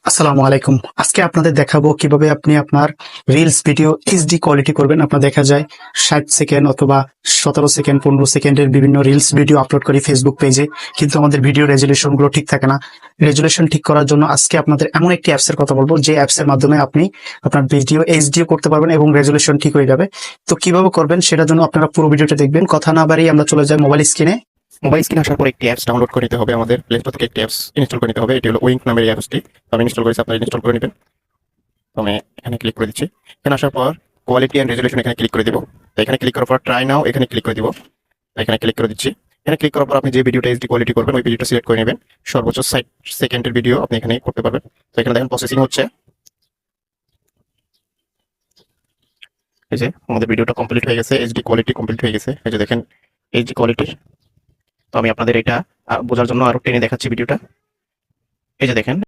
আসসালামু আলাইকুম। আজকে আপনাদের দেখাবো কিভাবে আপনি আপনার রিলস ভিডিও এইচডি কোয়ালিটি করবেন। আপনার দেখা যায় 60 সেকেন্ড অথবা 17 সেকেন্ড 15 সেকেন্ডের বিভিন্ন রিলস ভিডিও আপলোড করি ফেসবুক পেজে, কিন্তু আমাদের ভিডিও রেজুলেশন গুলো ঠিক থাকে না। রেজুলেশন ঠিক করার জন্য আজকে আপনাদের এমন একটি অ্যাপসের কথা বলবো, যে অ্যাপসের মাধ্যমে আপনি আপনার ভিডিও এইচডিও করতে পারবেন এবং রেজুলেশন ঠিক হয়ে যাবে। তো কিভাবে করবেন সেটার জন্য আপনারা পুরো ভিডিওটা দেখবেন। কথা না বাড়িয়ে আমরা চলে যাই মোবাইল স্ক্রিনে। মোবাইল স্ক্রিনে আসার পর একটি অ্যাপস ডাউনলোড করে নিতে হবে। আমাদের প্লে স্টোর থেকে একটি অ্যাপস ইনস্টল করে নিতে হবে। এটি হলো উইঙ্ক নামের এই অ্যাপসটি। তো আমি ইনস্টল করেছি, আপনারা ইনস্টল করে নেবেন। তো আমি এখানে ক্লিক করে দিচ্ছি। এখানে আসার পর কোয়ালিটি অ্যান্ড রেজুলেশন এখানে ক্লিক করে দিব। তো এখানে ক্লিক করার পর ট্রাই নাও এখানে ক্লিক করে দিব। তো এখানে ক্লিক করে দিচ্ছি। এখানে ক্লিক করার পর আপনি যে ভিডিওটা এইচডি কোয়ালিটি করবেন ওই ভিডিওটা সিলেক্ট করে নেবেন। সর্বোচ্চ 60 সেকেন্ডের ভিডিও আপনি এখানে করতে পারবেন। তো এখানে দেখেন প্রসেসিং হচ্ছে। এই যে আমাদের ভিডিওটা কমপ্লিট হয়ে গেছে, এইচডি কোয়ালিটি কমপ্লিট হয়ে গেছে। এই যে দেখেন এইচডি কোয়ালিটির। তো আমি আপনাদের এটা বোঝার জন্য আরো টেনে দেখাচ্ছি ভিডিওটা। এই যে দেখেন